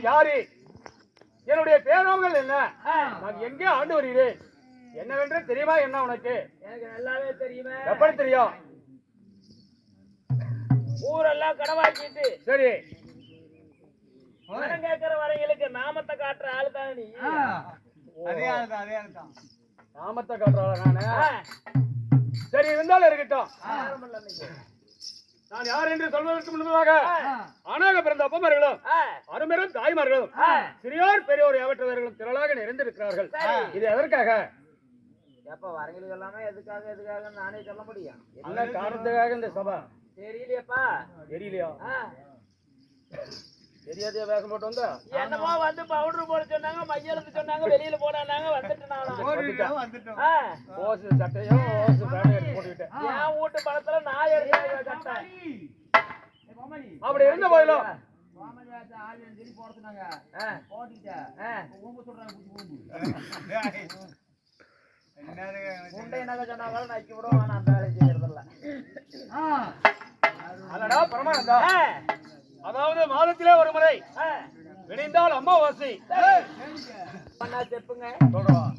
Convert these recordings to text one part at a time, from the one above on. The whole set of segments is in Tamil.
யாரு? என்னுடைய பேரோங்கள் என்ன? நான் எங்கே ஆண்டு வருகிறேன்? என்னவென்று தெரியுமா? என்ன உனக்கு? எனக்கு நல்லாவே தெரியுமே. எப்படி தெரியும்? ஊரெல்லாம் கடவாக்கிட்டு சரி, வரம் கேட்கிற வரைகளுக்கு நாமத்தை காட்டுற ஆளு தானே நீ. அதே ஆளுதான். நாமத்தை காட்டுறாளா நானு? சரி, இருந்தாலும் இருக்கட்டும். நான் யார் என்று சொல்வதற்கு முன்பதாக ஆணாக பிறந்த அப்பமார்களும் அருமெரும் தாய்மார்களும் சிறியோர் பெரியோர் எவற்றவர்களும் திரளாக நிறைந்திருக்கிறார்கள். இது எதற்காக? எப்ப வரங்களுக்கு எல்லாமே எதுக்காக நானே சொல்ல முடியும். என்ன காரணத்துக்காக இந்த சபை? தெரியலையப்பா. தெரியலையா? தெரியாதே வேகம் போட்டு வந்தா? என்னமோ வந்து பவுடர் போட சொன்னாங்க, மையெழுத்து சொன்னாங்க, வெளியில போனாங்க, வந்துட்டேன். ஓசு சட்டையும் ஓசு பேண்ட் எடுத்து போட்டுக்கிட்டேன். என் வீட்டு படத்துல நான் எடுத்து சட்டை. அப்படி இருந்த போதிலும் அதாவது மாதத்திலே ஒரு முறை விடிந்தால் அம்மாவாசை செப்புங்க சொல்றோம்.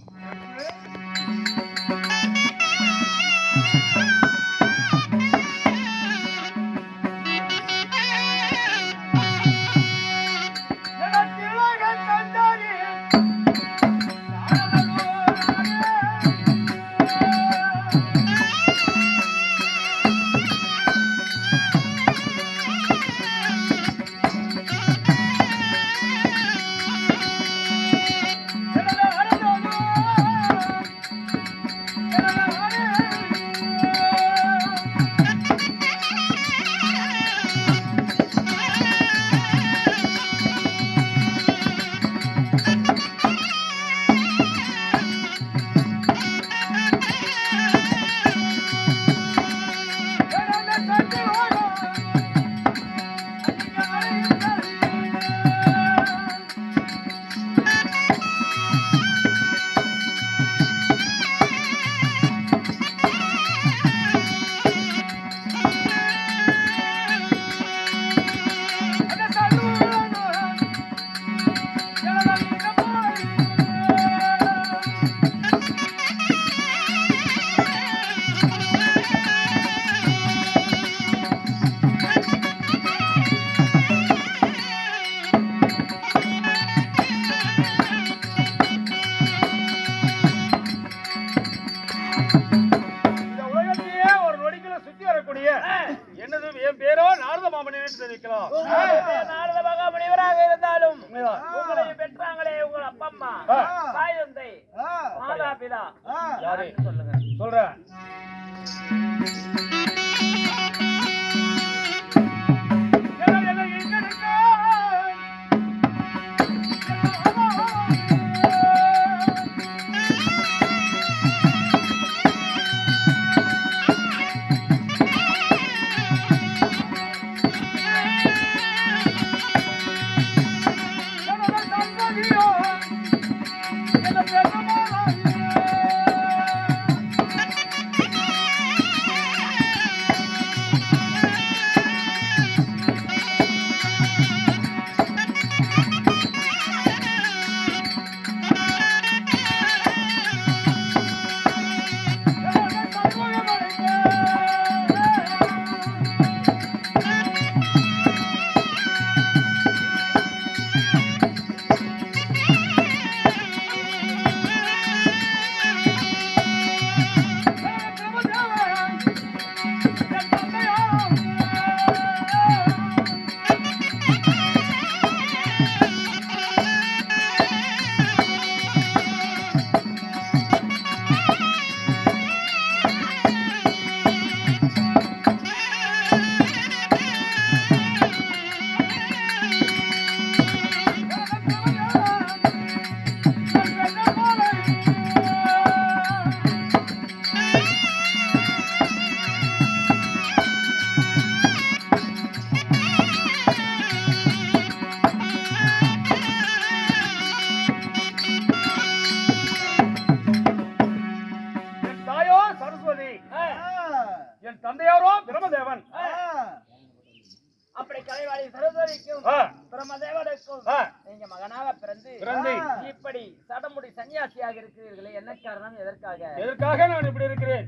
நீங்க மகனாக பிறந்து பிறந்து இப்படி சடமுடி சன்னியாசியாக இருக்கிறீர்களே, என்ன காரணம், எதற்காக? எதற்காக நான் இப்படி இருக்கிறேன்?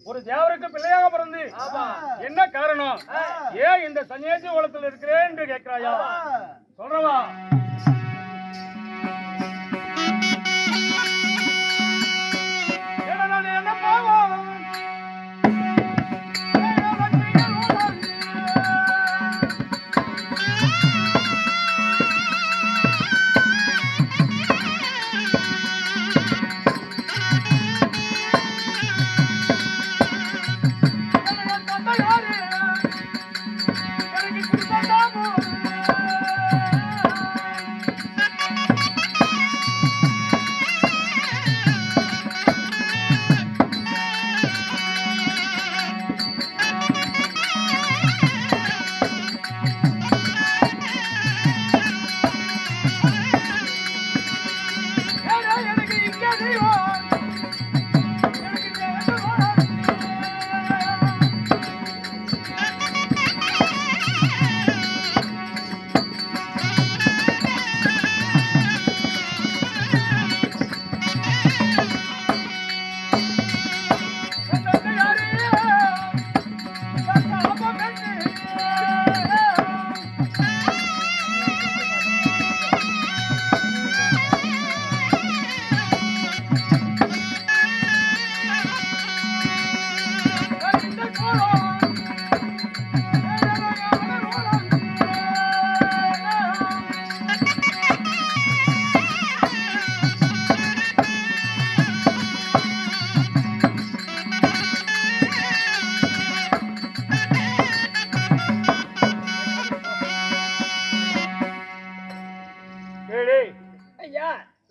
ஒரு தேவருக்கு பிள்ளையாக பிறந்து என்ன காரணம்? ஏன் இந்த சன்னியாசி உலகத்தில் இருக்கிறேன் என்று கேட்கிறாயா? சொல்றவா? என்ன பாவம்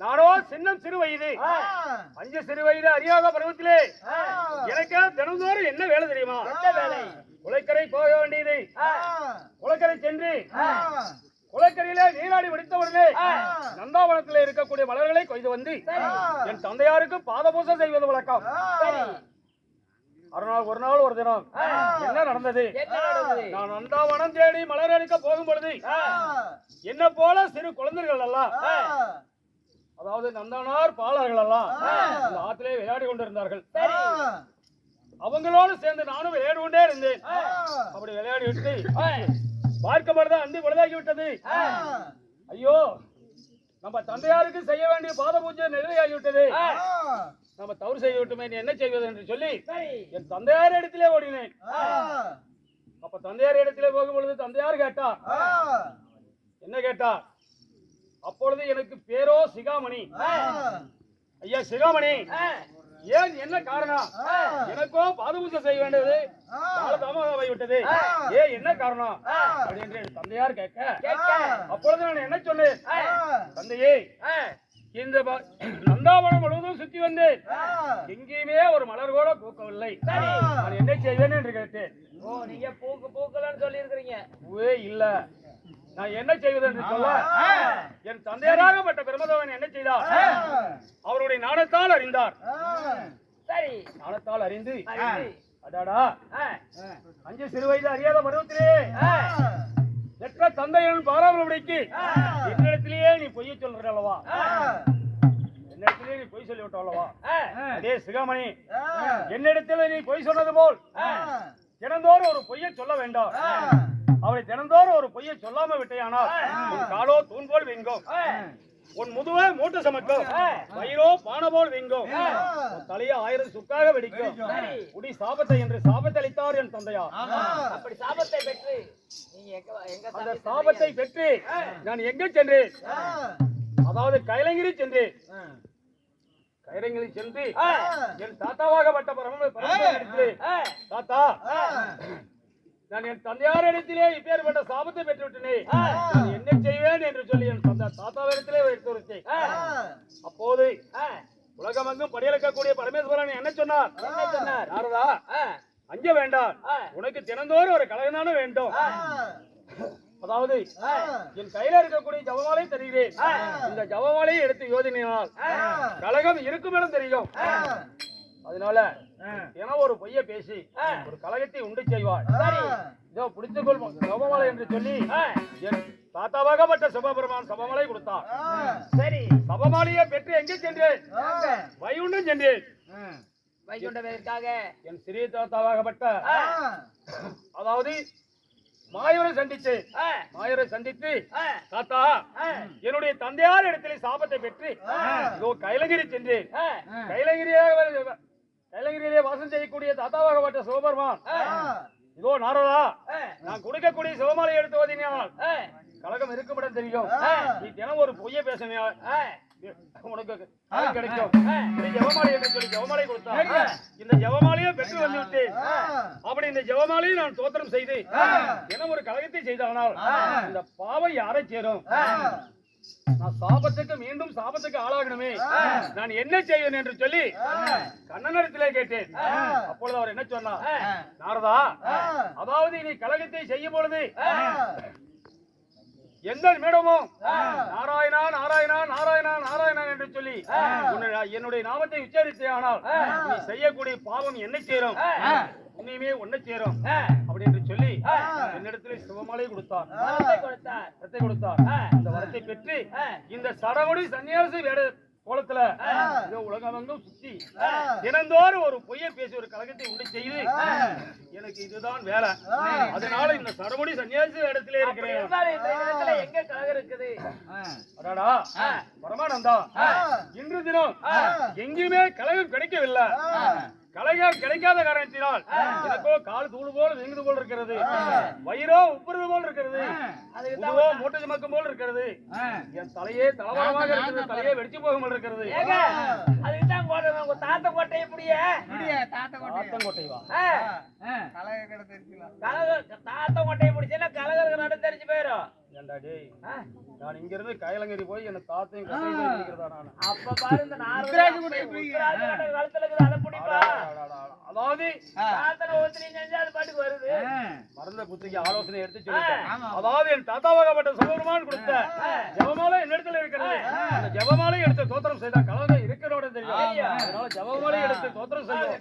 நானோ சின்னம் சிறு வயது, அஞ்சு சிறு வயது அறியாத பருவத்திலே எனக்கு தினந்தோறும் என்ன வேலை தெரியுமா? குளக்கரை போக வேண்டியது. குளக்கரை சென்று குளக்கரையிலே நீராடி முடித்தவுடனே நந்தாவனத்திலே இருக்கக்கூடிய மலர்களை கொய்து வந்து என் தந்தையாருக்கு பாதபூசை செய்வது வழக்கம். ஒரு நாள் ஒரு தினம் என்ன நடந்தது? நான் நந்தாவனம் தேடி மலர் அடிக்க போகும் பொழுது என்ன போல சிறு குழந்தைகள் எல்லாம், அதாவது நந்தனார் பாலர்கள் எல்லாம் அந்த ஆத்திலே விளையாடி கொண்டிருந்தார்கள். அவங்களோடு சேர்ந்து நானும் விளையாடி கொண்டே இருந்தேன். அப்படி விளையாடி விட்டு பார்க்கப்படுதான் அந்தி பொழுதாகி விட்டது. ஐயோ, நம்ம தந்தையாருக்கு செய்ய வேண்டிய பாத பூஜை நிறைவேறிவிட்டது, நம்ம தவறு செய்து விட்டுமே, என்ன செய்வது என்று சொல்லி என் தந்தையார் இடத்திலே ஓடினேன். அப்ப தந்தையார் இடத்திலே போகும் பொழுது தந்தையார் கேட்டா, என்ன கேட்டா? அப்பொழுது எனக்கு பேரோ சிகாமணி. ஐயா சிகாமணி, ஏன் என்ன காரணம்? எனக்கோ பாதுபூஜை செய்ய வேண்டியது காலதாமதமாகி விட்டது, ஏன் என்ன காரணம் அப்படின்னு தந்தையார் கேட்க, அப்பொழுது நான் என்ன சொன்னேன்? தந்தையே, இந்த நந்தாவனம் முழுவதும் சுத்தி வந்தேன், எங்கேயுமே ஒரு மலர் கூட பூக்கவில்லை, நான் என்ன செய்வேன் என்று கேட்டேன். ஓ, நீங்க பூக்கலன்னு சொல்லி இருக்கிறீங்க. பூவே இல்ல, நான் என்ன செய்வது என்று சொல்ல, என் தந்தையராகப்பட்ட பிரமதவன் என்ன செய்தார்? அவருடைய ஞானத்தால் அறிந்தார். சரி, ஞானத்தால் அறிந்து, அடாடா, அஞ்சு சிறு வயது அறியாத பருவத்திலே எற்ற தந்தையன் பாராமலுடைக்கு என்னிடத்திலேயே நீ பொய்ய சொல்ற அல்லவா? என்னிடத்திலே நீ பொய் சொல்லிவிட்ட அல்லவா? அதே சிகாமணி, என்னிடத்திலே நீ பொய் சொன்னது போல் தினந்தோறும் ஒரு பொய்யை சொல்ல வேண்டாம். அவரை தினந்தோறும் ஒரு பொய்யை சொல்லாம விட்டையானால் உன் காலோ தூண் போல் வீங்கும், உன் முதுவை மூட்டை சமக்கும், வயிறோ பானை போல் வீங்கும், தலையை 1000 சுக்காக வெடிக்கும், உடி சாபத்தை என்று சாபத்தை அளித்தார் என் தந்தையார். அப்படி சாபத்தை பெற்று நீங்க அந்த சாபத்தை பெற்று நான் எங்க சென்றேன்? அதாவது கைலங்கிரி சென்றேன். கைலங்கிரி சென்று என் தாத்தாவாகப்பட்ட பரம தாத்தா, நான் என் தந்தையார் இடத்திலே இப்பேற்பட்ட சாபத்தை பெற்று விட்டேனே, என்ன செய்வேன் என்று சொல்லி என் தாத்தாவிடத்திலே எடுத்துரைத்தேன். அப்போது உலகமெங்கும் படியளக்கக்கூடிய பரமேஸ்வரன் என்ன சொன்னார்? நாரதா, அஞ்ச வேண்டாம், உனக்கு தினந்தோறும் ஒரு கலகனான வேண்டும். அதாவது என் கையில இருக்கக்கூடிய ஜபமாலை தருகிறேன், இந்த ஜபமாலையை எடுத்து யோஜனையினால் கலகம் இருக்கும் இடம் தெரியும். அதனால ஏன்னா ஒரு பொய்ய பேசி ஒரு கலகத்தை உண்டு செய்வார். இதோ பிடித்துக்கொள் ஜபமாலை என்று சொல்லி என் தாத்தாவாகப்பட்ட சிவபெருமான் சபமலை கொடுத்தான். சரி, சபமாலையை பெற்று எங்கே சென்றேன்? வைகுண்டம் சென்றேன். வைகுண்டதற்காக என் சிறிய தாத்தாவாகப்பட்ட அதாவது மாயூரை சந்தித்தேன். மாயூரை சந்தித்து, தாத்தா என்னுடைய தந்தையார் இடத்திலே சாபத்தை பெற்று இதோ கைலகிரி சென்றேன். கைலகிரியிலே வாசம் செய்யக்கூடிய தாத்தாவாகப்பட்ட சிவபெருமான், இதோ நாரதா, நான் கொடுக்கக்கூடிய சிவமாலை எடுத்து ஓதினால் கலகம் இருக்குமிடம் தெரியும். நீ தினம் ஒரு பொய்ய பேசுனியா உனக்கு கிடைக்கும். ஜெவமாலை என்று சொல்லி ஜெவமாலை கொடுத்தான். இந்த ஜெவமாலையை பெற்று வந்து விட்டேன். அப்படி இந்த ஜெவமாலையை நான் தோத்திரம் செய்து தினம் ஒரு கலகத்தை செய்தானால் இந்த பாவம் யாரை சேரும்? நான் சாபத்துக்கு மீண்டும் சாபத்துக்கு ஆளாகணுமே, நான் என்ன செய்வேன் என்று சொல்லி கண்ணனிடத்திலே கேட்டேன். அப்பொழுது அவர் என்ன சொன்னார்? நாரதா, அதாவது நீ கலகத்தை செய்யும் பொழுது எந்த மேடமும் நாராயணா நாராயணா நாராயணா நாராயணா என்று சொல்லி என்னுடைய நாமத்தை உச்சரித்தே ஆனால் நீ செய்யக்கூடிய பாவம் என்ன சேரும்? உன்னையுமே ஒன்ன சேரும் அப்படி என்று சொல்லி என்னிடத்திலே சிவமாலை கொடுத்தார். வரத்தை கொடுத்தார். இந்த வரத்தை பெற்று இந்த சடமுடி சன்னியாசி வேட கோலத்துல உலகமெங்கும் சுத்தி தினந்தோறும் ஒரு பொய்யை பேசி ஒரு கலகத்தை உண்டு செய்து எனக்கு இதுதான் வேலை. அதனால இந்த சடமுடி சன்னியாசி இடத்திலே இருக்கிறேன். எங்க கலகம் இருக்குது? அடாடா பரமானந்தா, இன்று தினம் எங்கேயுமே கலகம் கிடைக்கவில்லை. கலகம் கிடைக்காத காரணத்தினால் எனக்கோ கால் தூள் போல நீங்குது போல் இருக்கிறது, வயிறோ உப்புறது போல் இருக்கிறது, அதுவோ மூட்டை சுமக்கும் போல் இருக்கிறது, என் தலையே தலவாரமாக இருக்கிறது, தலையே வெடிச்சு போகும் இருக்கிறது. அதுக்குதான் தாத்த கோட்டை எப்படியே தாத்தங்கோட்டை வா தாத்த கோட்டையை பிடிச்சா கலகருக்கு நடு தெரிஞ்சு போயிடும். நான் இங்க இருந்து கைலங்கரி போய் என்ன தாத்தையும் நான் அப்ப பாரு இந்த கழுத்துல அதை பிடிப்பா. அதாவது அது பாட்டுக்கு வருது. மறந்த புத்திக்கு ஆலோசனை எடுத்து சொல்லிட்டேன். அதாவது என் தாத்தாவாகப்பட்ட சிவபெருமான் கொடுத்த ஜெபமாலை என்னிடத்துல இருக்கிறது. அந்த ஜெபமாலை எடுத்து தோத்திரம் செய்தா கலங்க இருக்கிறோட தெரியும். அதனால ஜெபமாலை எடுத்து தோத்திரம் செய்யும்.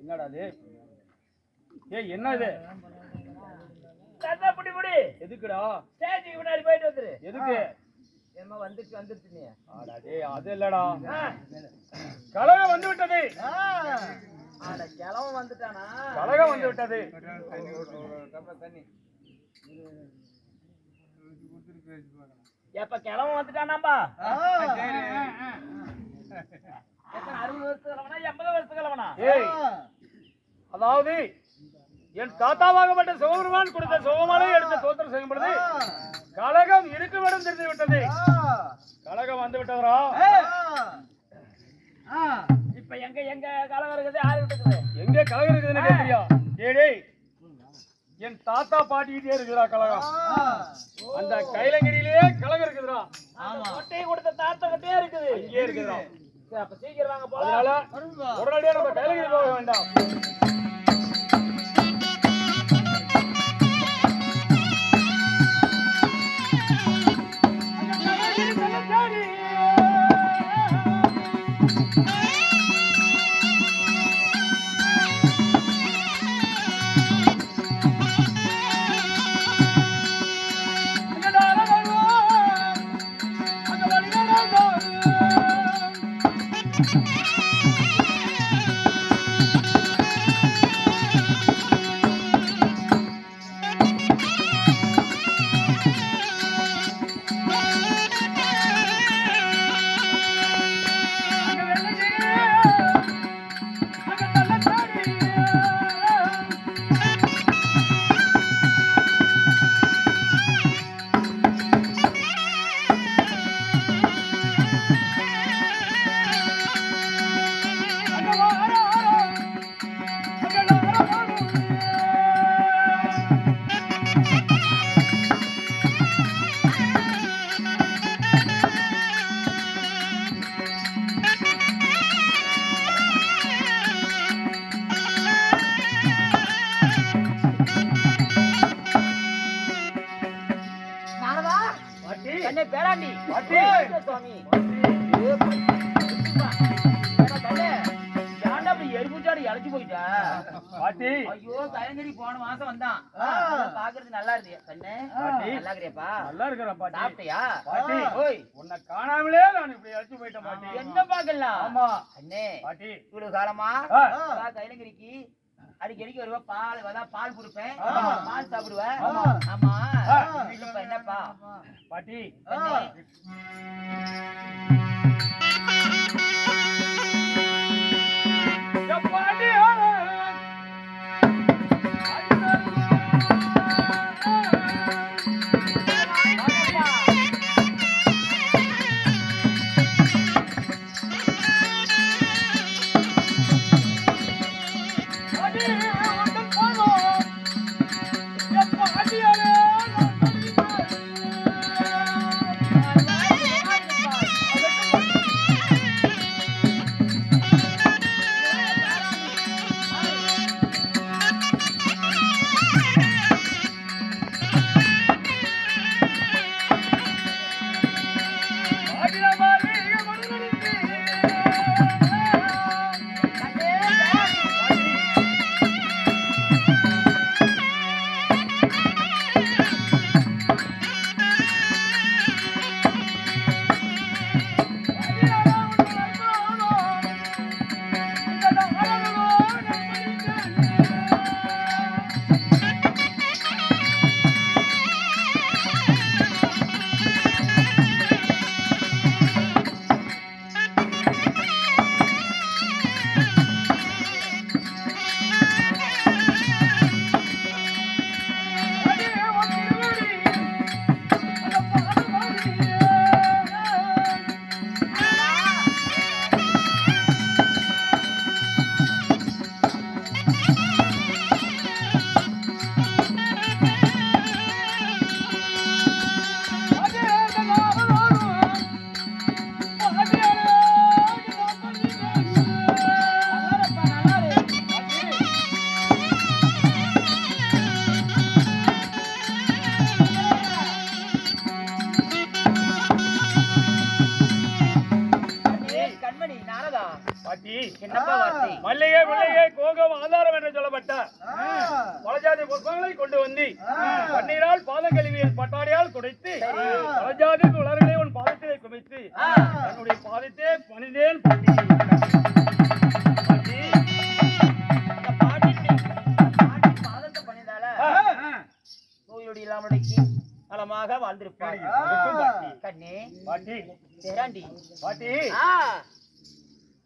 என்னடா இது? ஏய் என்ன இது? தாத்தா புடி புடி. எதுக்குடா? ஸ்டேஜுக்கு முன்னாடி போயிட்டு வந்துரு. எதுக்கு? என்னமா வந்துட்டு நீ. ஆடா டேய் அது இல்லடா. கலகம் வந்து விட்டது. ஆட கிளவன் வந்துட்டானா? கலகம் வந்து விட்டது. தண்ணி. எப்ப கிளவன் வந்துட்டானாம்பா? எத்தனை 60 வருஷத்துக்கு 80 வருஷத்துக்கு? ஏய் அதாவது என் தாத்தாவாகப்பட்ட சிவபெருமான் கொடுத்த சிவமாலை எடுத்து தோத்திரம் செய்யும் பொழுது கலகம் இருக்குமிடம் தெரிந்து விட்டது. கலகம் வந்து விட்டதா? இப்ப எங்க எங்க கலகம் இருக்குது? யாரு இருக்குது? எங்க கலகம் இருக்குதுன்னு கேக்குறியா? டேய் என் தாத்தா பாட்டிக்கிட்டே இருக்குடா கலகம். அந்த கைலங்கிரியிலே கலகம் இருக்குதுடா. கோட்டையை கொடுத்த தாத்தா கிட்டே இருக்குது. இங்கே இருக்குதுடா. சரி, அப்ப சீக்கிரம் வாங்க போலாம். அதனால உடனடியாக நம்ம கைலகிரி போக வேண்டாம். கண்ணே பேராண்டி பாட்டி. சுவாமி கண்ணே ஏன்டா அப்படி எரிபூச்சாடி இழைச்சு போயிட்டா? பாட்டி ஐயோ கயங்கரி போன மாசம் வந்தான் பாக்குறது நல்லா இருக்கு கண்ணே. பாட்டி. நல்லா இருக்கிறியாப்பா? நல்லா இருக்கிறேன் பாட்டி. சாப்பிட்டியா? பாட்டி ஓய் உன்னை காணாமலே நான் இப்படி அழைச்சு போயிட்டேன் பாட்டி. என்ன பாக்கலாம்? ஆமா அண்ணே பாட்டி. இவ்வளவு காலமா ஆ. கைலங்கிரிக்கு அடிக்கடிக்கு வருவா, பால் பால் கொடுப்பேன், ஆமா. பால் சாப்பிடுவேன். ஆமா. ஆமா ஆ. இப்ப என்னப்பா பாட்டி அண்ணே, பாட்டி என்னப்பா வார்த்தை? மல்லிகை முல்லிகை கோகம் ஆதாரம் என்று சொல்லப்பட்ட பலஜாதி புஷ்பங்களை கொண்டு வந்து பன்னீரால் பாதம் கழுவியல் பட்டாடையால் துடைத்து பலஜாதி உலர்களை உன் பாதத்திலே குமைத்து என்னுடைய பாதத்தை பணிந்தேன் பாட்டி. பாட்டி இந்த பாட்டி பாதத்தை பண்ணினால நோயோடு இல்லாமடைக்கு நலமாக வாழ்ந்திருப்பார். இருக்கும் பாட்டி. கண்ணே பாட்டி பேராண்டி பாட்டி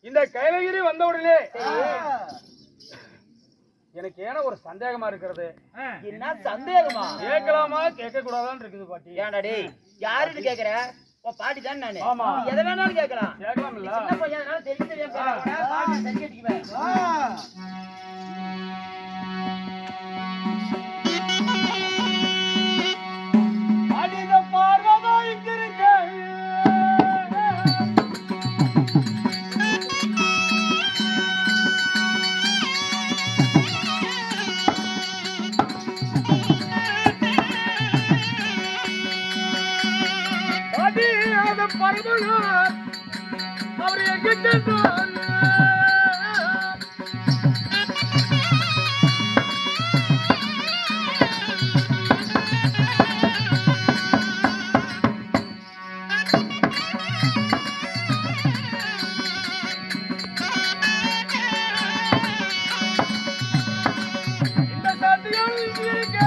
இந்த கைலகிரி வந்த உடனே எனக்கு ஏன்னா ஒரு சந்தேகமா இருக்கிறது. என்ன சந்தேகமா? கேட்கலாமா கேட்க கூடாதான்னு இருக்குது பாட்டி. ஏன்டா டேய் யாருன்னு கேக்குற? உன் பாட்டி தான் நானு. ஆமா. நீ எதை வேணாலும் கேட்கலாம். கேட்கலாம்ல. சின்ன பையன் அதனால தெரிஞ்சு தெரியாம கேட்கலாம். பாட்டி சரி கேட்டுக்குவேன். அதிக பார்வதா இங்கிருக்க பரமனார் அவர் எங்கு சென்றார் இந்த சத்தியம் இருக்க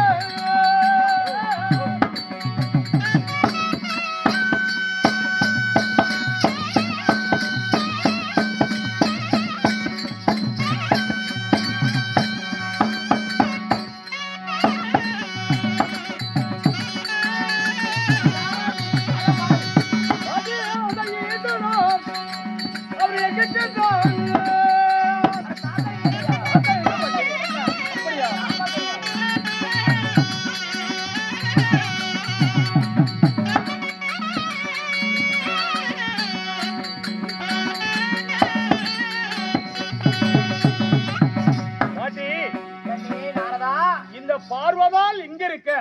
இந்த பார்வதால் இங்க இருக்க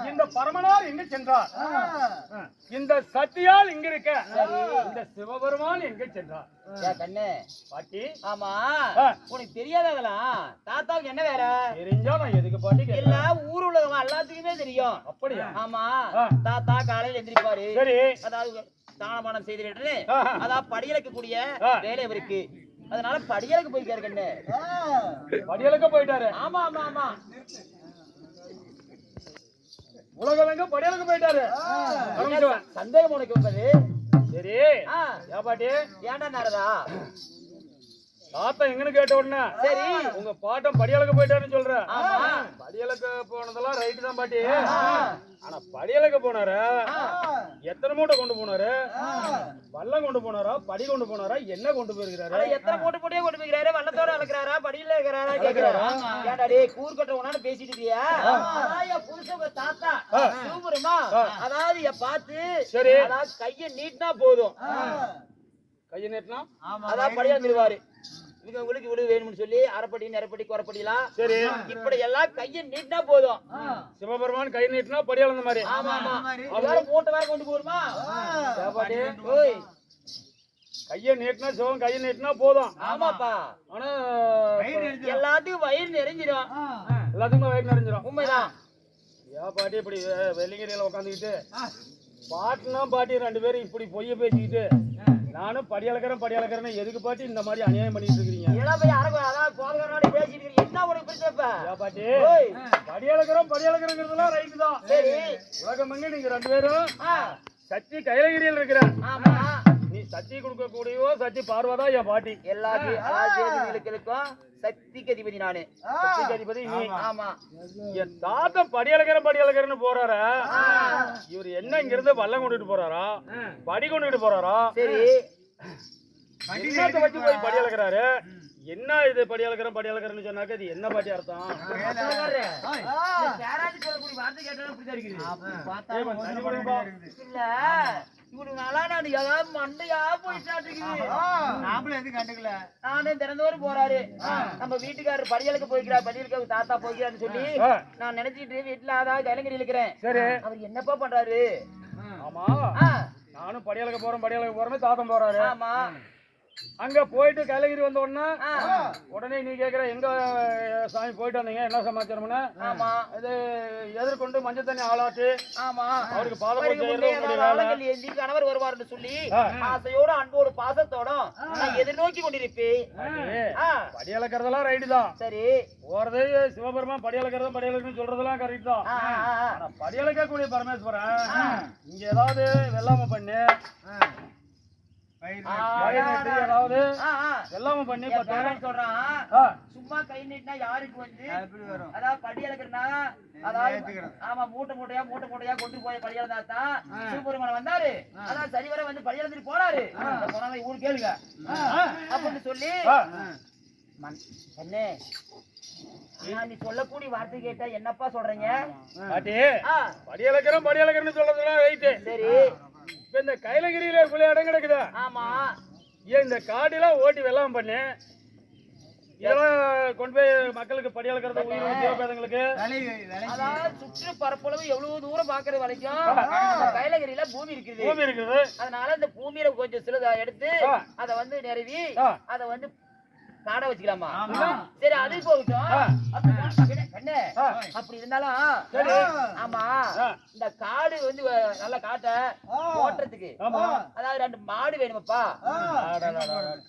இந்த பரமனார் எங்க சென்றார் இந்த சத்தியால் இங்க இருக்க இந்த சிவபெருமான் எங்க சென்றார் கண்ணு பாட்டி ஆமா உனக்கு தெரியாதவங்களாம் தாத்தாவுக்கு என்ன வேற தெரிஞ்சா நான் எதுக்கு பாட்டி இல்ல ஊர் உள்ளவங்க எல்லாத்துக்குமே தெரியும் அப்படியா ஆமா தாத்தா காலையில எந்திரிப்பாரு சரி அதாவது தானபானம் செய்துட்டு அதான் படியலுக்கு கூடிய வேலை இவருக்கு அதனால படியலுக்கு போயிருக்காரு கண்ணு படியலுக்கு போயிட்டாரு ஆமா ஆமா ஆமா உலகம் படியலுக்கு போயிட்டாரு சந்தேகம் உனக்கு வந்தது சரி பாட்டி ஏன்டா நாரதா தாத்தா எங்கன்னு கேட்ட உடனே சரி உங்க பாட்டம் படியலுக்கு போயிட்டாருன்னு சொல்ற ஆமா படியலுக்கு போனதெல்லாம் ரைட்டு தான் பாட்டி ஆனா படியலுக்கு போனாரு எத்தனை மூட்டை கொண்டு போனாரு வல்லம் கொண்டு போனாரா படி கொண்டு போனாரா என்ன கொண்டு போயிருக்கிறாரு எத்தனை மூட்டை போட்டே கொண்டு போய்க்கிறாரு வல்லத்தோட அளக்குறாரா படியில இருக்கிறாரா கேக்குறாரு ஏன்டா டேய் கூர்க்கட்ட உனால பேசிட்டு இருக்கியா அதான் புருஷங்க தாத்தா சூப்பருமா அதாவது பார்த்து சரி அதாவது கையை நீட்டினா போதும் கையை நீட்டினா அதான் படியா நிறுவாரு இவங்க உங்களுக்கு விடு வேணும்னு சொல்லி அரைப்படி நிறப்படி குறைப்படிலாம் சரி இப்படி எல்லாம் கையை நீட்டினா போதும் சிவபெருமான் கை நீட்டினா படி அளந்த மாதிரி ஆமா ஆமா எல்லாரும் மூட்டை வேற கொண்டு போருமா ஓய் கையை நீட்டினா சிவன் கையை நீட்டினா போதும் ஆமாப்பா ஆனா எல்லாத்துக்கும் வயிறு நிறைஞ்சிடும் எல்லாத்துக்குமே வயிறு நிறைஞ்சிடும் உண்மைதான் பாட்டி இப்படி வெள்ளிங்கிரியில உட்காந்துக்கிட்டு பாட்டுனா பாட்டி ரெண்டு பேரும் இப்படி பொய்ய பேசிக்கிட்டு நானும் படி அளக்கிறேன்னு எதுக்கு பாட்டி இந்த மாதிரி அநியாயம் பண்ணிட்டு இருக்கீங்க என்ன ஒரு பிரச்சனை பாட்டி படி அளக்கிறோங்கிறதுலாம் ரைட்டு தான் உலகம் எங்க நீங்க ரெண்டு பேரும் சக்தி கைலகிரியில் இருக்கிற நீ சக்தி கொடுக்க கூடியோ சக்தி பார்வதா என் பாட்டி எல்லாத்துக்கும் சக்திக்கு அதிபதி நானு சக்திக்கு அதிபதி நீ ஆமா என் தாத்தா படி அளக்கிறேன்னு போறாரு இவர் என்ன இங்க இருந்து வல்லம் கொண்டுட்டு போறாரா படி கொண்டுட்டு போறாரா சரி என்னத்தை வச்சு போய் படி அளக்கிறாரு என்ன இது படி அளக்கிறேன்னு சொன்னாக்க இது என்ன பாட்டி அர்த்தம் நானே திறந்தவரும் போறாரு நம்ம வீட்டுக்காரர் படியலுக்கு போய்க்கிறார் படியலுக்கு தாத்தா போய்க்கிறான்னு சொல்லி நான் நினைச்சிட்டு வீட்டுல அதாவது கைலங்கரி இருக்கிறேன் அவர் என்னப்பா பண்றாரு ஆமா நானும் படியலுக்கு போறேன்னு தாத்தம் போறாரு ஆமா அங்க போயிட்டு கைலகிரி வந்த உடனே நீ கேக்குற எங்க சாமி போயிட்டு வந்தீங்க என்ன சமாச்சாரம்னா ஆமா இது எதிர்கொண்டு மஞ்சள் தண்ணி ஆளாட்டு ஆமா அவருக்கு பால ஏந்தி கணவர் வருவார்னு சொல்லி ஆசையோட அன்போடு பாசத்தோட நான் எதிர்நோக்கி கொண்டிருப்பேன் படி அளக்கிறதெல்லாம் ரைட்டு தான் சரி போறதே சிவபெருமான் படி அளக்கிறதுன்னு சொல்றதெல்லாம் கரெக்ட் தான் ஆனா படி அளக்கக்கூடிய பரமேஸ்வரன் இங்க ஏதாவது வெள்ளாம பண்ணு பண்ணி சொல்றான் சும்மா கை நீட்டினா யாருக்கு வந்து அதாவது படி அளக்குறா அதாவது ஆமா மூட்டை மூட்டையா கொண்டு போய் படி அளந்தாத்தான் சிவபெருமான் வந்தாரு அதான் சரிவர வந்து படி அளந்துட்டு போனாரு போனவங்க ஊரு கேளுங்க அப்படின்னு சொல்லி என்ன நீ சொல்லக்கூடிய வார்த்தை கேட்டா என்னப்பா சொல்றீங்க படி அளக்கிறேன்னு சொல்றதுலாம் ரைட்டு சரி இப்ப இந்த கைலகிரியில இடம் கிடக்குதா ஆமா ஏன் இந்த காடெல்லாம் ஓட்டி வெள்ளாம பண்ணு இதெல்லாம் கொண்டு போய் மக்களுக்கு படி அளக்கிறது உயிர் ஜீவபேதங்களுக்கு அதாவது சுற்று பரப்பளவு எவ்வளவு தூரம் பாக்குறது வரைக்கும் அந்த கைலகிரியில பூமி இருக்குது அதனால இந்த பூமியில கொஞ்சம் சிலதை எடுத்து அதை வந்து நிறுவி அதை வந்து காடை வச்சுக்கலாமா சரி அது போகட்டும் கண்ணு அப்படி இருந்தாலும் ஆமா இந்த காடு வந்து நல்ல காட்டை ஓட்டுறதுக்கு அதாவது 2 மாடு வேணுமாப்பா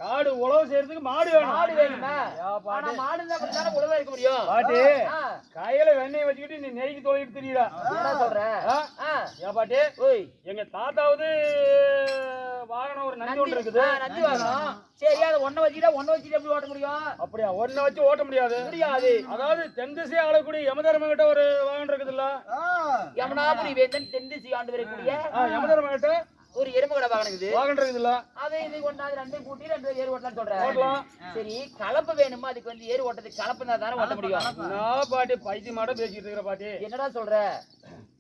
காடு உழவு செய்யறதுக்கு மாடு வேணுமா ஆனா மாடு இருந்தா உழவு இருக்க முடியும் பாட்டி கையில வெண்ணெய் வச்சுக்கிட்டு நீ நெய்க்கு தொலைகிட்டு தெரியுதா என்ன சொல்ற ஏன் பாட்டி எங்க தாத்தாவது வாகனம் ஒரு நந்தி ஒன்று இருக்குது நந்தி வாகனம் சரி அதை ஒன்ன வச்சுட்டு எப்படி ஓட்ட முடியும் அப்படியா ஒன்ன வச்சு ஓட்ட முடியாது அதாவது தென் திசை ஆளக்கூடிய யமதர்ம கிட்ட ஒரு வாகனம் இருக்குதுல்ல யமுனாபுரி வேந்தன் தென் திசை ஆண்டு வரக்கூடிய யமதர்ம கிட்ட ஒரு எருமகடை வாகனம் இருக்குதுல்ல அதை இது கொண்டாந்து 2 கூட்டி 2 ஏறு ஓட்டலாம்னு சொல்றேன் சரி கலப்பு வேணுமா அதுக்கு வந்து ஏறு ஓட்டத்துக்கு கலப்பு தானே ஓட்ட முடியும் நான் பாட்டி பைத்திய மாட பேசிட்டு இருக்கிற பாட்டி என்னடா சொல்ற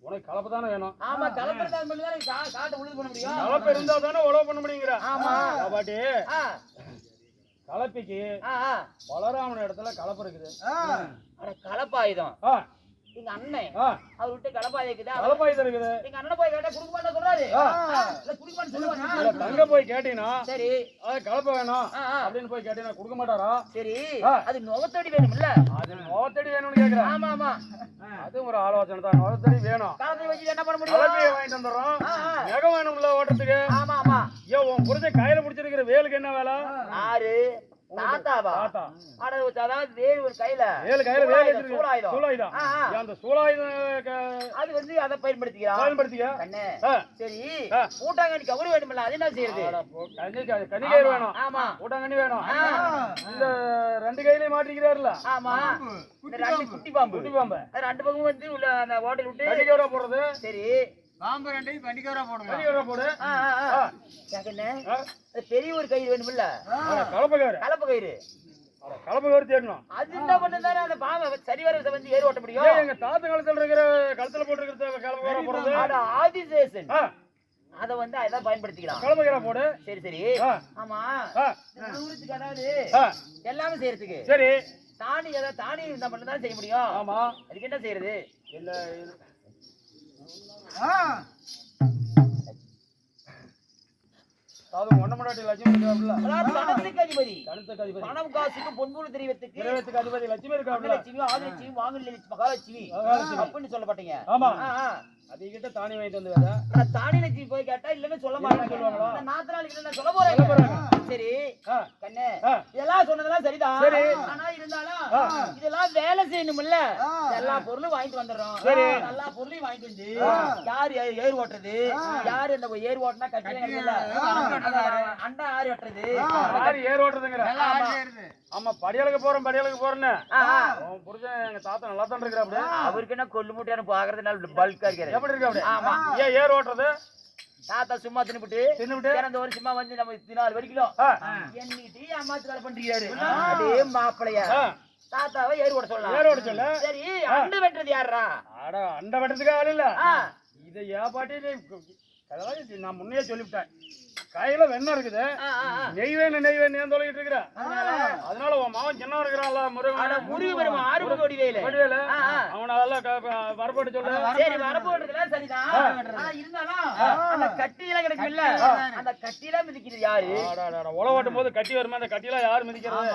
உனக்கு கலப்பு தானே வேணும் ஆமா கலப்பு இருந்தா மட்டும்தான் காட்டு உழுது பண்ண முடியும் கலப்பு இருந்தா தானே உழவு பண்ண முடியுங்கிற ஆமா பாட்டி கலப்பிக்கு பலராமன் இடத்துல கலப்பு இருக்குது கலப்பாயுதம் எங்க அண்ணன் அவர்கிட்ட கலப்பாயுதம் இருக்குது எங்க அண்ணனை போய் கேட்டா குடுக்க மாட்டேன் சொல்றாரு குடுக்க சொல்லுவாங்க தங்க போய் கேட்டீங்கன்னா சரி கலப்பை வேணும் அப்படின்னு போய் கேட்டீங்கன்னா கொடுக்க மாட்டாரா சரி அது நுகத்தடி வேணும்ல அது நுகத்தடி வேணும்னு கேக்குறேன் ஆமா ஆமா அது ஒரு ஆலோசனை தான் நுகத்தடி வேணும் காலத்தை வச்சு என்ன பண்ண முடியும் கலப்பையை வாங்கிட்டு வந்துடுறோம் நகம் வேணும்ல ஓட்டுறதுக்கு ஆமா ஆமா ஏன் உன் புரிஞ்ச கையில பிடிச்சிருக்கிற வேலுக்கு என்ன வேலை ஆறு தாத்தாவா அதாவது வேறு ஒரு கையில சூலாயுதம் அந்த சூலாயுதம் அது வந்து அதை பயன்படுத்திக்க சரி ஊட்டாங்கண்ணி கவுரு வேணும்ல அது என்ன செய்யறது கனிகயிறு வேணும் ஆமா ஊட்டாங்கண்ணி வேணும் இந்த 2 கையிலயும் மாட்டிக்கிறாருல ஆமா குட்டி பாம்பு 2 பக்கம் வந்து உள்ள அந்த ஹோட்டல் விட்டு கனிகயிறா போடுறது சரி பாம்பு 2 கண்டிக்கவரா போடுங்க கனிகயிறா போடு பெரிய ஒரு கயிறு வேணும்ல கலப்பு கயிறு தேடணும் அது என்ன பண்ணுதானே அந்த பாம்பை சரி வர வந்து ஏறு ஓட்ட முடியும் எங்க தாத்தா காலத்துல இருக்கிற கழுத்துல போட்டுருக்கிறது கலப்பு கயிறா போடுறது ஆதிசேஷன் அத வந்து அதான் பயன்படுத்திக்கலாம் கலப்பு கயிறா போடு சரி சரி ஆமா ஊருக்கு அதாவது எல்லாமே செய்யறதுக்கு சரி தானி இருந்தா மட்டும் தான் செய்ய முடியும் ஆமா அதுக்கு என்ன செய்யறது இல்ல அது ஒண்ணமடாட்டி லட்சுமி இருக்காப்ல தனத்துக்கு அதிபதி பணம் காசுக்கு பொன்பொருள் தெரிவத்துக்கு அதிபதி லட்சுமி இருக்காப்ல லட்சுமி ஆதிலட்சுமி வாங்கலட்சுமி மகாலட்சுமி அப்படின்னு சொல்லப்பட்டீங்க ஆமா அது கிட்ட தானி வாங்கிட்டு வந்து வேற தானி லட்சுமி போய் கேட்டா இல்லன்னு சொல்ல மாட்டாங்க சொல்லுவாங்களா நாத்திராளிக்கு நான் சொல்ல போறேன் சரி கண்ணே இதெல்லாம் சொன்னதெல்லாம் சரிதான் ஆனா இருந்தாலும் இதெல்லாம் வேலை செய்யணும்ல எல்லா பொருளும் வாங்கிட்டு வந்துடுறோம் எல்லா பொருளையும் வாங்கிட்டு வந்து யார் ஏர் ஓட்டுறது யாரு இந்த ஏர் ஓட்டுனா கட்டில அண்டா யாரு ஓட்டுறது யாரு ஏர் ஓட்டுறதுங்கிற ஆமா படியலுக்கு போறேன்னு புரிஞ்சன் எங்க தாத்தா நல்லா தான் இருக்கிறாப்ல அவருக்கு என்ன கொல்லு மூட்டையான பாக்குறதுனால பல்கா இருக்காரு எப்படி இருக்காப்ல ஆமா ஏன் ஏர் ஓட்டுறது தாத்தா சும்மா தின்னுபிட்டு இறந்த ஒரு சும்மா வந்து நம்ம 4 வரைக்கும் என்னிட்டு அம்மாத்து வேலை பண்றாரு அதே மாப்பிளையா தாத்தாவை ஏர் ஓட சொல்லலாம் சரி அண்டை வெட்டுறது யாரா அண்டை வெட்டுறதுக்கு ஆள் இல்ல இதை ஏன் பாட்டி நான் முன்னே சொல்லிவிட்டேன் கையில வெண்ணெய் இருக்குது நெய் வேணும் சொல்லிட்டு இருக்கிற அதனால உன் மாவன் சின்ன இருக்கிறான்ல முருகன் ஆறுமுக வடிவேலு அவனை வரப்போட்டு சொல்ல சரி வரப்போட்டுல சரிதான் இருந்தாலும் அந்த கட்டியில கிடைக்கும்ல அந்த கட்டியில மிதிக்கிறது யாரு உழவு ஓட்டும் போது கட்டி வருமா அந்த கட்டியில யாரு மிதிக்கிறது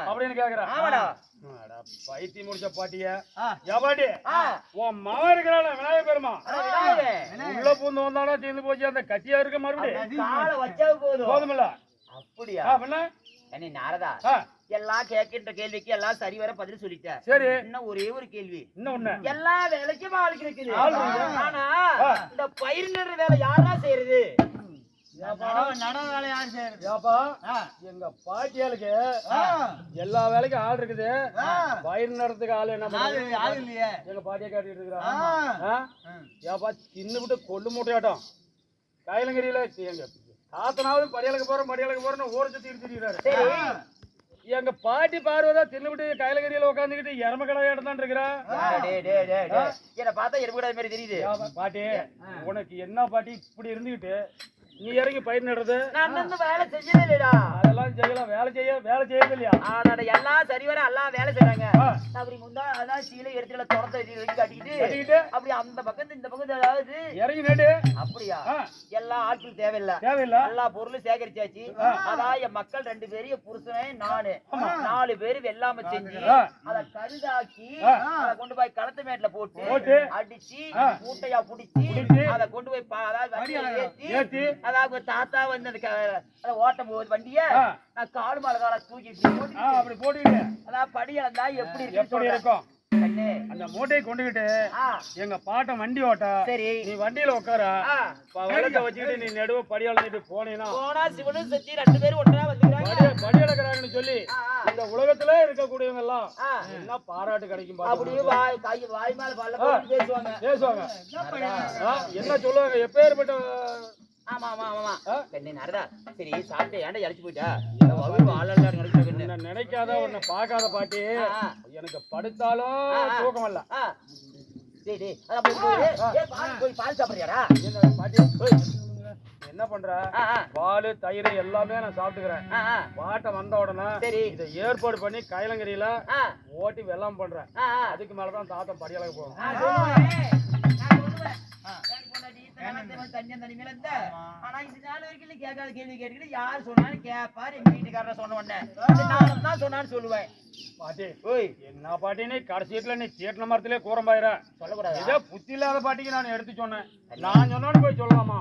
அப்படின்னு கேக்குறேன் பைத்தி முடிச்ச பாட்டிய பாட்டி உன் மகன் இருக்கிறான விநாயகர் பெருமா உள்ள பூந்து வந்தாடா தீர்ந்து போச்சு அந்த கட்டியா இருக்க மறுபடியும் போதுமில்ல அப்படியா என்ன நாரதா எல்லாம் கேட்கின்ற கேள்விக்கு எல்லாம் சரிவர பதில் சொல்லிட்டேன் சரி இன்னும் ஒரே ஒரு கேள்வி இன்னொன்னு எல்லா வேலைக்கும் ஆளுக்கு இருக்குது ஆனா இந்த பயிர் நடுற வேலை யாரா செய்யறது எங்க பாட்டியாளுக்கு எல்லா வேலைக்கும் ஆள் இருக்குது பயிர் நடத்துக்கு ஆள் என்ன இல்லையே எங்க பாட்டியா காட்டிட்டு இருக்கிறாப்பா தின்னு விட்டு கொள்ளு மூட்டையாட்டம் கைலங்கரியில எங்க தாத்தனாவது படியாளுக்கு போறேன்னு ஊரை சுத்தி இருக்கிறாரு எங்க பாட்டி பார்வதா தின்னுபிட்டு கைலகரியில உட்காந்துக்கிட்டு எரம கடையாட்டம் தான் இருக்கிறா என்ன பார்த்தா எருமை கடை மாதிரி தெரியுது பாட்டி உனக்கு என்ன பாட்டி இப்படி இருந்துகிட்டு நீ இறங்கி பயிர் நடுறது நான் வந்து வேலை செய்யவே இல்லடா. அதெல்லாம் செய்யலாம். வேலை செய்யறது இல்லையா? ஆடாட எல்லாம் சரிவர எல்லாம் வேலை செய்றாங்க. ஆ. அப்படி முந்தா அதான் சீலை எடுத்துல தொடத்தை வச்சு கட்டிக்கிட்டு கட்டிக்கிட்டு அப்படி அந்த பக்கத்து இந்த பக்கத்து அதாவது இறங்கி நடு. அப்படியா ஆ. எல்லா ஆட்கள் தேவையில்லை. தேவையில்லை. எல்லா பொருளும் சேகரிச்சாச்சு. அதான் என் மக்கள் 2 பேரும் என் புருஷனே நானு 4 பேரு வெள்ளாம செஞ்சு ஆ. அத கருதாக்கி ஆ. அத கொண்டு போய் களத்து மேட்ல போட்டு போட்டு அடிச்சு ஆ. மூட்டையா புடிச்சு புடிச்சு அத கொண்டு போய் அதாவது வண்டியில ஏத்தி ஏத்தி அதாவது தாத்தா வந்து அந்த ஓட்டும் போது வண்டிய ஆ. நான் காடு மேல கால தூக்கி இப்படி போட்டு அப்படி போட்டுக்கிட்டு அதான் படி இழந்தா எப்படி எப்படி இருக்கு இருக்கும்? கண்ணு. அந்த மூட்டையை கொண்டுகிட்டு ஆ, எங்க பாட்ட வண்டி ஓட்ட சரி. நீ வண்டியில உட்கார ஆ, விளக்க வச்சுக்கிட்டு நீ நடுவ படி அளந்துட்டு போனீங்கன்னா போனா சிவனும் சத்தி 2 பேரும் ஒன்றா வந்துக்கிறாங்க. படி அளக்குறாங்கன்னு சொல்லி ஆ, ஆ. இந்த உலகத்துல இருக்கக்கூடியவங்க எல்லாம் ஆ. என்ன பாராட்டு கிடைக்கும் அப்படியே பாத்து வாய் மேல பல்ல போட்டு பேசுவாங்க. பேசுவாங்க. என்ன சொல்லுவாங்க? எப்பேற்பட்ட ஆமா ஆமா ஆமா ஆ? கண்ணு நடதா சரி சாப்பிட்டு ஏன்டா இழைச்சு போயிட்டா வகுப்பு ஆளா நடக்குது என்ன நினைக்காத உன்னை பார்க்காத பாட்டி ஆ. எனக்கு படுத்தாலும் தூக்கம் இல்ல. டேய் டேய் அத போய் பால் சாப்பிடுறியாடா? என்ன பாட்டி என்ன பண்ற? ஆ, ஆ. பால் தயிர் எல்லாமே நான் சாப்பிட்டுக்கிறேன். ஆ, ஆ. பாட்டை வந்த உடனே சரி. இதை ஏற்பாடு பண்ணி கைலங்கரியில ஆ, ஓட்டி வெள்ளம் பண்றேன். ஆ, ஆ. அதுக்கு மேலதான் தாத்தா படியலக்கு போகும். நான் சொல்லுவேன். எனக்கு பொண்டாட்டி தனியா தனி மேல இருந்த ஆனா இது நாள் வரைக்கும் கேட்காத கேள்வி கேட்டுக்கிட்டு யார் சொன்னாலும் கேட்பாரு. எங்க வீட்டுக்காரர் சொன்ன உடனே நானும் தான் சொன்னான்னு சொல்லுவேன். பாட்டி ஓய் என்ன பாட்டி நீ கடைசியில நீ சீட்டின மரத்திலே கூறம்பாயிர சொல்லக்கூடாது. இதே புத்தி இல்லாத பாட்டிக்கு நான் எடுத்து சொன்னேன். நான் சொன்னோன்னு போய் சொல்லலாமா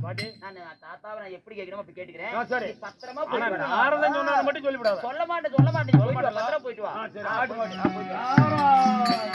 பாட்டி? நான் தாத்தாவை நான் எப்படி கேட்கிறோம் அப்படி கேட்டுக்கிறேன். ஆ, சரி. நீ பத்திரமா ஆனா போயிட்டு வா. நாரதன் சொன்னாலும் மட்டும் சொல்லிவிடாத. சொல்ல மாட்டேன் போயிட்டு வா. பத்திரமா போயிட்டு வா. ஆ, சரி. ஆ, ஆட்டு போயிட்டு மாட்டு. வா, போயிட்டு வா.